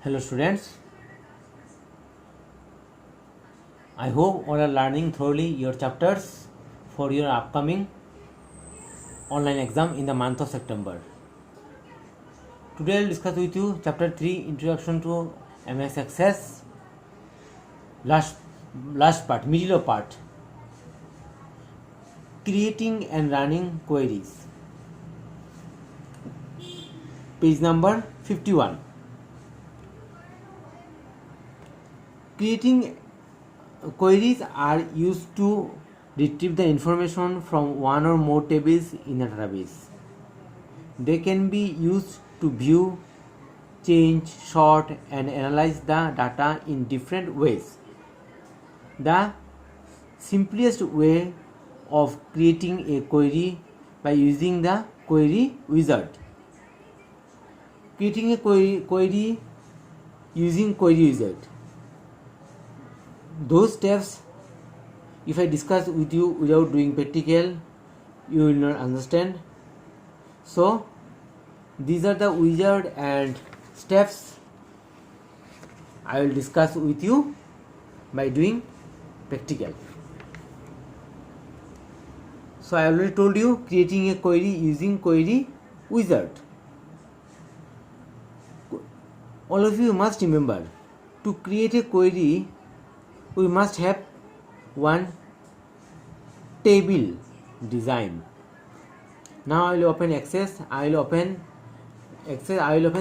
Hello students, I hope all are learning thoroughly your chapters for your upcoming online exam in the month of September. Today I will discuss with you chapter 3 Introduction to MS Access, last part, middle part, creating and running queries, page number 51. Creating queries are used to retrieve the information from one or more tables in a database. They can be used to view, change, sort, and analyze the data in different ways. The simplest way of creating a query by using the query wizard. Creating a query using query wizard. Those steps, if I discuss with you without doing practical, you will not understand. So these are the wizard and steps I will discuss with you by doing practical. So I already told you, creating a query using query wizard. All of you must remember, to create a query we must have one table design. Now I will open Access. I will open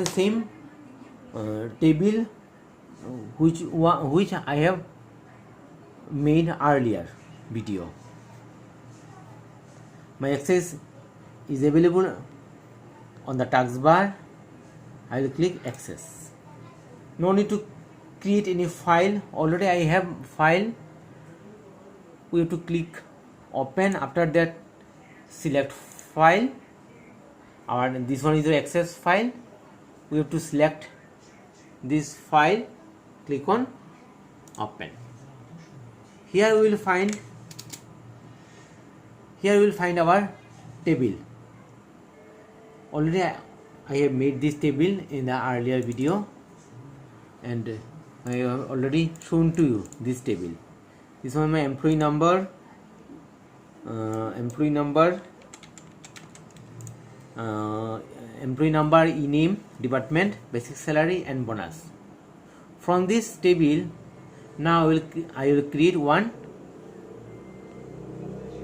same table which I have made earlier video. My Access is available on the taskbar. I will click Access. No need to create any file. Already I have file. We have to click Open. After that, select File. This one is the Access file. We have to select this file. Click on Open. Here we will find our table. Already I have made this table in the earlier video, and I have already shown to you this table. This one my employee number, e-name, department, basic salary and bonus. From this table, now I will create one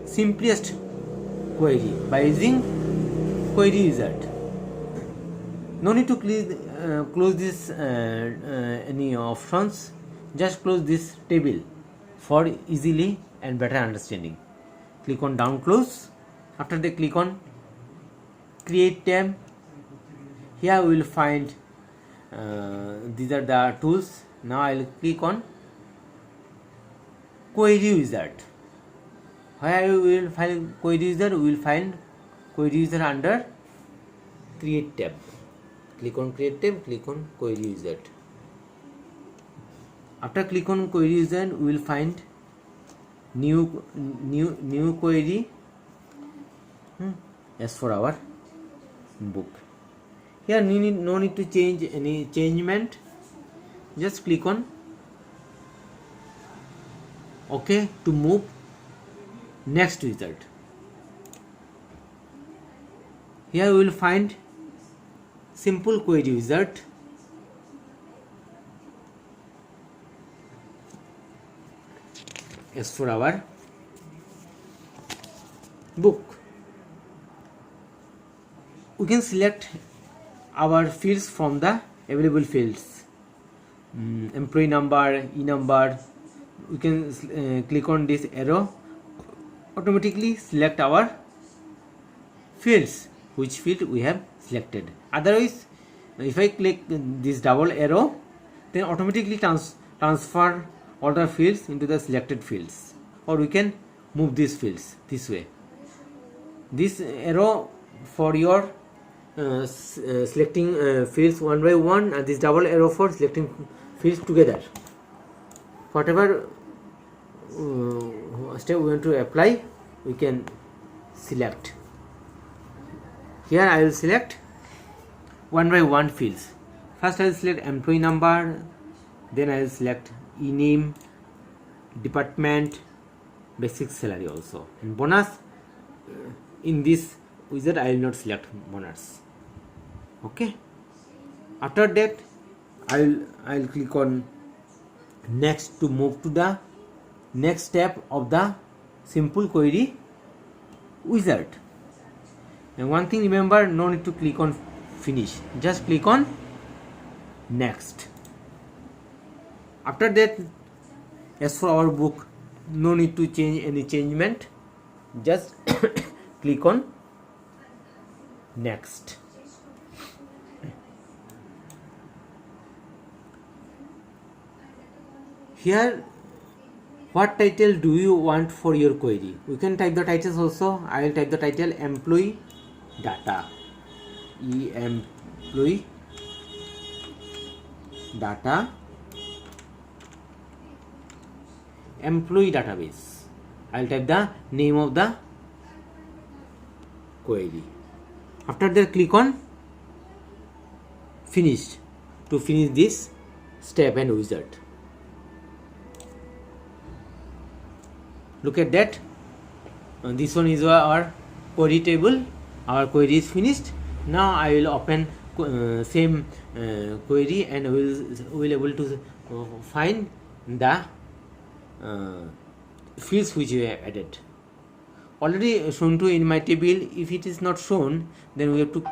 simplest query by using query wizard. No need to close this any options. Just close this table for easily and better understanding. Click on down close. After that, click on create tab. Here we will find these are the tools. Now I will click on query wizard. Where we will find query wizard? We will find query wizard under create tab. Click on create tab, click on query wizard. After click on query wizard, we will find new query as for our book. Here no need to change any changement. Just click on OK to move next wizard. Here we will find simple query wizard. As for our book, we can select our fields from the available fields. Employee number, e-number. We can click on this arrow, automatically select our fields, which field we have selected. Otherwise, if I click this double arrow, then automatically transfer all the fields into the selected fields, or we can move these fields this way. This arrow for your selecting fields one by one, and this double arrow for selecting fields together. Whatever step we want to apply, we can select. Here I will select one by one fields. First I will select employee number, then I will select e-name, department, basic salary also, and bonus. In this wizard I will not select bonus. Okay, after that I'll click on next to move to the next step of the simple query wizard. And one thing remember, no need to click on finish, just click on next. After that, as for our book, no need to change any changement, just click on next. Here, what title do you want for your query? We can type the titles also. I will type the title employee data, employee data, employee database. I will type the name of the query. After that, click on finish to finish this step and wizard. Look at that. This one is our query table. Our query is finished. Now I will open same query and will able to find the fields which we have added. Already shown to in my table. If it is not shown, then we have to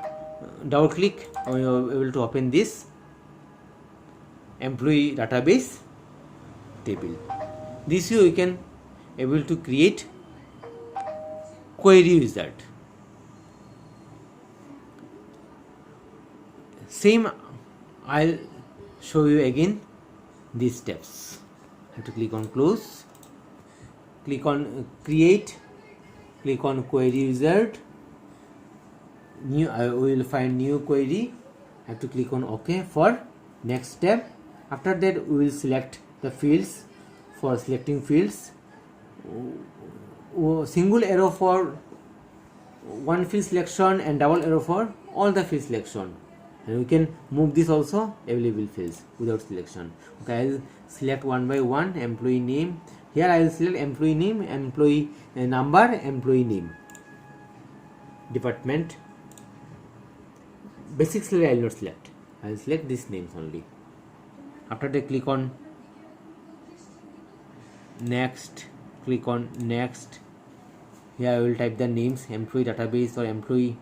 double click and we are able to open this employee database table. This way we can able to create query wizard. Same I'll show you again these steps. I have to click on close, click on create, click on query wizard, new. I will find new query. I have to click on OK for next step. After that we will select the fields. For selecting fields, single arrow for one field selection and double arrow for all the field selection, and we can move this also available fields without selection. Okay, I will select one by one. Employee name, here I will select employee name, employee number, employee name, department, basic salary I will not select, I will select these names only. After that, click on next, click on next. Here I will type the names, employee database or employee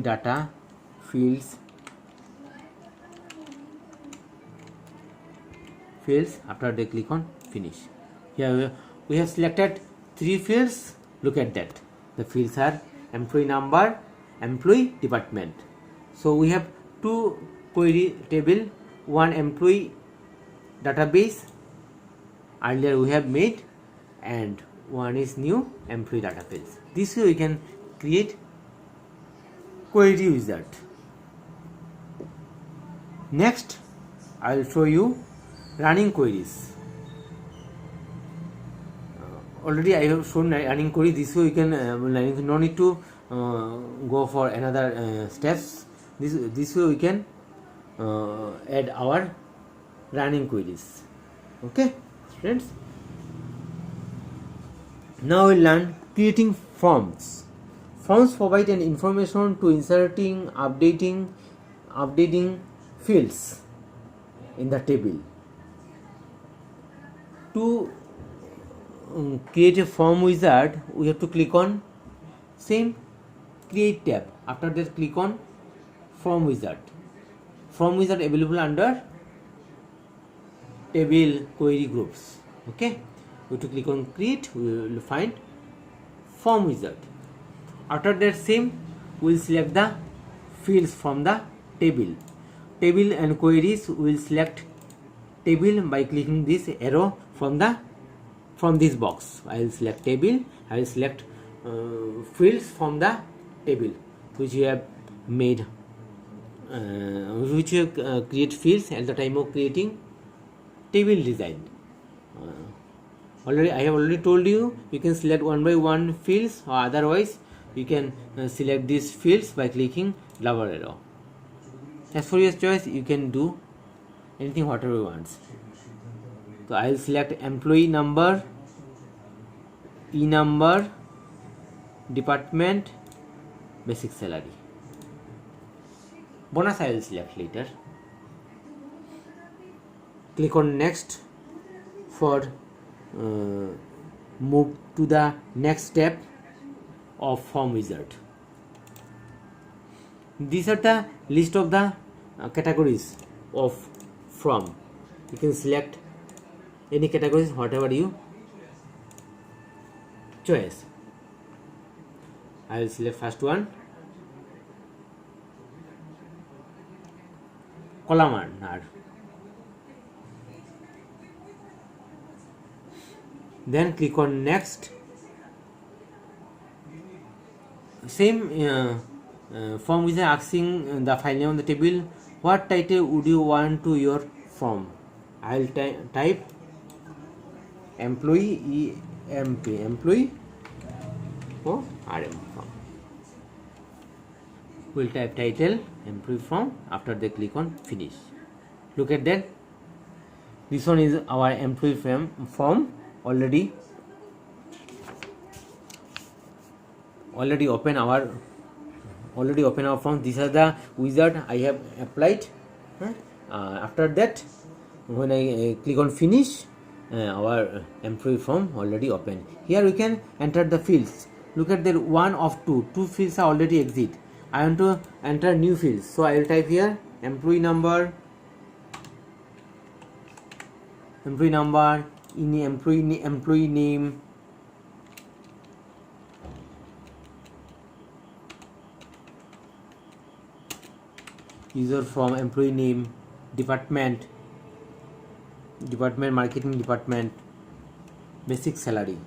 data fields. After that, click on finish. Here we have selected 3 fields. Look at that. The fields are employee number, employee, department. So we have 2 query table, one employee database earlier we have made, and one is new employee data fields. This way we can create query wizard. Next I will show you running queries. Already I have shown running query. This way you can no need to go for another steps. This way we can add our running queries. Okay, friends. Now we learn creating forms. Forms provide an information to inserting, updating fields in the table. To create a form wizard, we have to click on same create tab. After that, click on form wizard. Form wizard available under table query groups. Okay, we have to click on create. We will find form wizard. After that, same we will select the fields from the table. Table and queries, we will select table by clicking this arrow from this box. I will select table. I will select fields from the table which you have made, which you have create fields at the time of creating table design. I have already told you can select one by one fields, or otherwise you can select these fields by clicking double arrow. As for your choice, you can do anything whatever you want. So I will select employee number, E number, department, basic salary. Bonus I will select later. Click on next for move to the next step of form wizard. These are the list of the categories of from. You can select any categories whatever you choice. I will select first one, columnar. Then click on next. Same form wizard asking the file name on the table. What title would you want to your form? I will type employee EMP, employee or RM form. We'll type title employee form. After they click on finish. Look at that. This one is our employee form already open our form. These are the wizard I have applied. After that, when I click on finish, our employee form already open. Here we can enter the fields. Look at the one of two fields are already exit. I want to enter new fields, so I will type here employee number, in employee name, user from employee name, department marketing department, basic salary.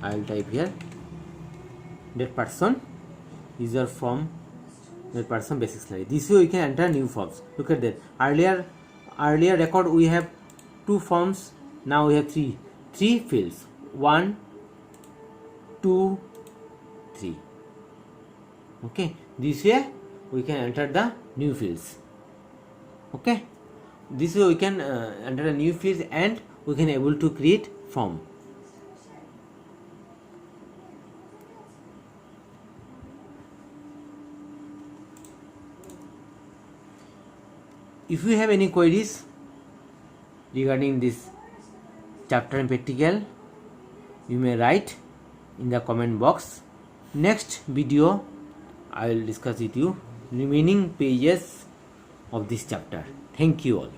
I will type here that person, user from that person, basic salary. This way we can enter new forms. Look at that. Earlier record we have 2 forms. Now we have 3 fields. 1, 2, 3. Okay. This way we can enter the new fields. Okay. This way we can enter a new fields and we can able to create form. If you have any queries regarding this chapter and practical, you may write in the comment box. Next video I will discuss with you remaining pages of this chapter. Thank you all.